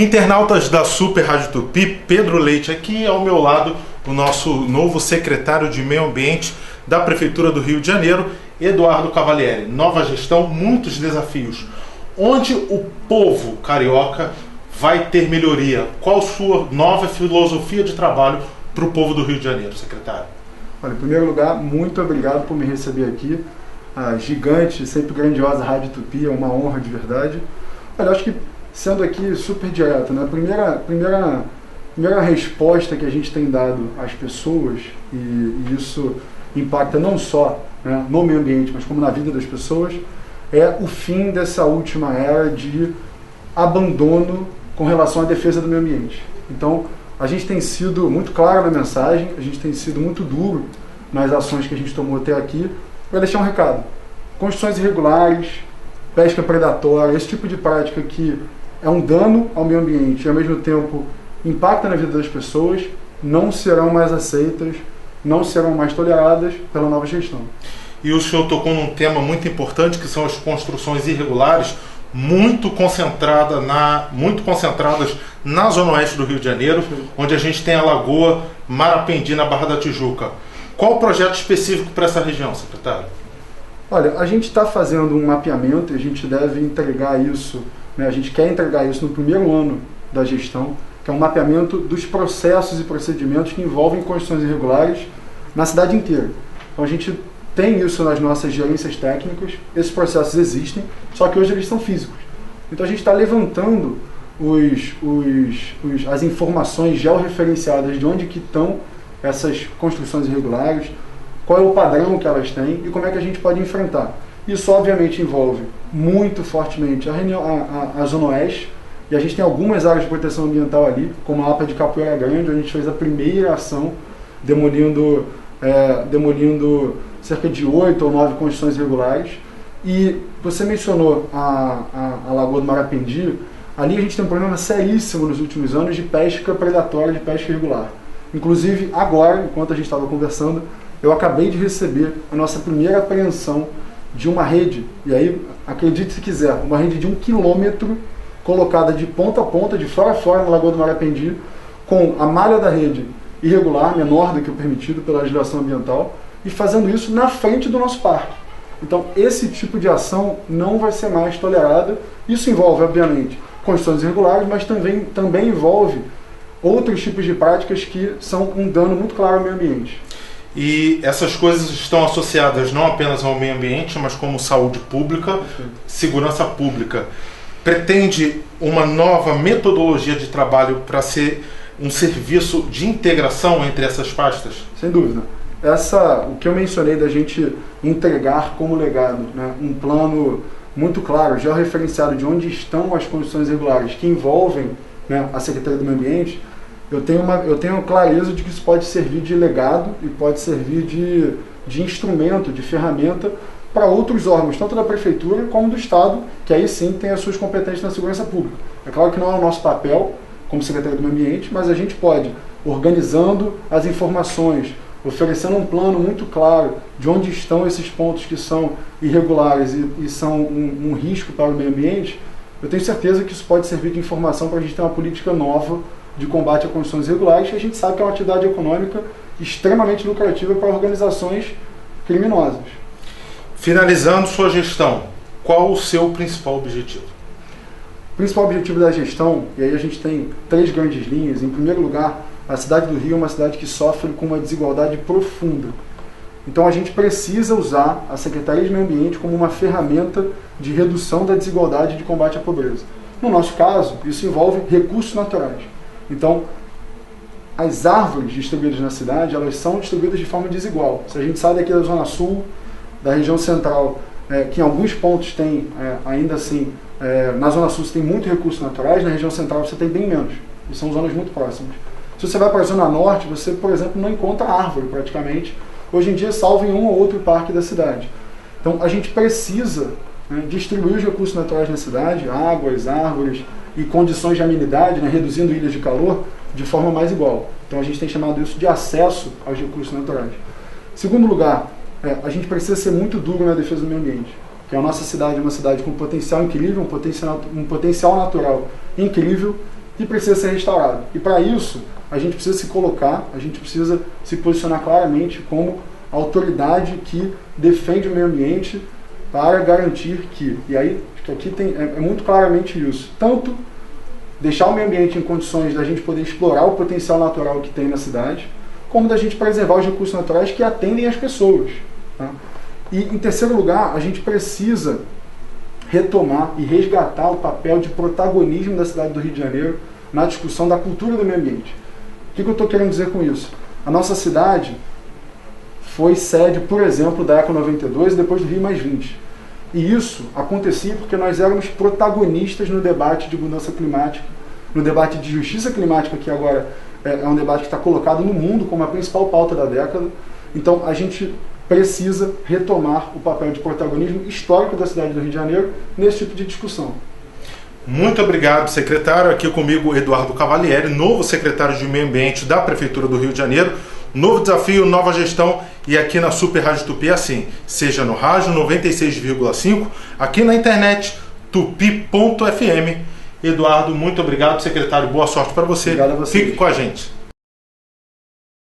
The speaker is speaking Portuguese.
Internautas da Super Rádio Tupi, Pedro Leite aqui, ao meu lado o nosso novo secretário de Meio Ambiente da Prefeitura do Rio de Janeiro, Eduardo Cavalieri. Nova gestão, muitos desafios. Onde o povo carioca vai ter melhoria? Qual sua nova filosofia de trabalho para o povo do Rio de Janeiro, secretário? Olha, em primeiro lugar, muito obrigado por me receber aqui. A gigante, sempre grandiosa Rádio Tupi, é uma honra de verdade. Olha, acho que sendo aqui super direto, né? A primeira resposta que a gente tem dado às pessoas, e isso impacta não só, né, no meio ambiente, mas como na vida das pessoas, é o fim dessa última era de abandono com relação à defesa do meio ambiente. Então, a gente tem sido muito claro na mensagem, a gente tem sido muito duro nas ações que a gente tomou até aqui, para deixar um recado. Construções irregulares, pesca predatória, esse tipo de prática que é um dano ao meio ambiente e ao mesmo tempo impacta na vida das pessoas, não serão mais aceitas, não serão mais toleradas pela nova gestão. E o senhor tocou num tema muito importante, que são as construções irregulares, muito concentradas na Zona Oeste do Rio de Janeiro, onde a gente tem a Lagoa Marapendi, na Barra da Tijuca. Qual o projeto específico para essa região, secretário? Olha, a gente está fazendo um mapeamento e a gente deve entregar isso, né, a gente quer entregar isso no primeiro ano da gestão, que é um mapeamento dos processos e procedimentos que envolvem construções irregulares na cidade inteira. Então a gente tem isso nas nossas gerências técnicas, esses processos existem, só que hoje eles são físicos. Então a gente está levantando as informações georreferenciadas de onde que estão essas construções irregulares, qual é o padrão que elas têm e como é que a gente pode enfrentar. Isso obviamente envolve muito fortemente a Zona Oeste, e a gente tem algumas áreas de proteção ambiental ali, como a APA de Capoeira Grande, onde a gente fez a primeira ação demolindo cerca de 8 ou 9 construções irregulares. E você mencionou a Lagoa do Marapendi. Ali a gente tem um problema seríssimo nos últimos anos de pesca predatória, de pesca irregular. Inclusive agora, enquanto a gente estava conversando, eu acabei de receber a nossa primeira apreensão de uma rede, e aí, acredite se quiser, uma rede de 1 quilômetro colocada de ponta a ponta, de fora a fora na Lagoa do Marapendi, com a malha da rede irregular, menor do que o permitido pela legislação ambiental, e fazendo isso na frente do nosso parque. Então, esse tipo de ação não vai ser mais tolerada. Isso envolve, obviamente, construções irregulares, mas também envolve outros tipos de práticas que são um dano muito claro ao meio ambiente. E essas coisas estão associadas não apenas ao meio ambiente, mas como saúde pública, segurança pública. Pretende uma nova metodologia de trabalho para ser um serviço de integração entre essas pastas? Sem dúvida. O que eu mencionei da gente entregar como legado, né, um plano muito claro, já referenciado de onde estão as condições irregulares que envolvem, né, a Secretaria do Meio Ambiente, eu tenho clareza de que isso pode servir de legado e pode servir de instrumento, de ferramenta para outros órgãos, tanto da Prefeitura como do Estado, que aí sim tem as suas competências na segurança pública. É claro que não é o nosso papel como Secretaria do Meio Ambiente, mas a gente pode, organizando as informações, oferecendo um plano muito claro de onde estão esses pontos que são irregulares e são um risco para o meio ambiente, eu tenho certeza que isso pode servir de informação para a gente ter uma política nova de combate a construções irregulares, que a gente sabe que é uma atividade econômica extremamente lucrativa para organizações criminosas. Finalizando sua gestão, qual o seu principal objetivo? O principal objetivo da gestão, e aí a gente tem 3 grandes linhas. Em primeiro lugar, a cidade do Rio é uma cidade que sofre com uma desigualdade profunda. Então a gente precisa usar a Secretaria de Meio Ambiente como uma ferramenta de redução da desigualdade e de combate à pobreza. No nosso caso, isso envolve recursos naturais. Então, as árvores distribuídas na cidade, elas são distribuídas de forma desigual. Se a gente sai daqui da Zona Sul, da região central, que em alguns pontos tem, ainda assim, na Zona Sul você tem muitos recursos naturais, na região central você tem bem menos. E são zonas muito próximas. Se você vai para a Zona Norte, você, por exemplo, não encontra árvore praticamente, hoje em dia, salvo em um ou outro parque da cidade. Então, a gente precisa, né, distribuir os recursos naturais na cidade, águas, árvores e condições de amenidade, né, reduzindo ilhas de calor, de forma mais igual. Então, a gente tem chamado isso de acesso aos recursos naturais. Segundo lugar, a gente precisa ser muito duro na defesa do meio ambiente, que a nossa cidade é uma cidade com potencial incrível, um potencial natural incrível, que precisa ser restaurado. E para isso, a gente precisa se colocar, a gente precisa se posicionar claramente como a autoridade que defende o meio ambiente para garantir que, e aí aqui é muito claramente isso, tanto deixar o meio ambiente em condições da gente poder explorar o potencial natural que tem na cidade, como da gente preservar os recursos naturais que atendem as pessoas. Tá? E, em terceiro lugar, a gente precisa retomar e resgatar o papel de protagonismo da cidade do Rio de Janeiro na discussão da cultura do meio ambiente. O que eu estou querendo dizer com isso? A nossa cidade foi sede, por exemplo, da Eco 92 e depois do Rio +20. E isso acontecia porque nós éramos protagonistas no debate de mudança climática, no debate de justiça climática, que agora é um debate que está colocado no mundo como a principal pauta da década. Então a gente precisa retomar o papel de protagonismo histórico da cidade do Rio de Janeiro nesse tipo de discussão. Muito obrigado, secretário. Aqui comigo, Eduardo Cavalieri, novo secretário de Meio Ambiente da Prefeitura do Rio de Janeiro. Novo desafio, nova gestão, e aqui na Super Rádio Tupi é assim, seja no rádio 96,5, aqui na internet tupi.fm. Eduardo, muito obrigado, secretário, boa sorte para você. Obrigado a você. Fique com a gente.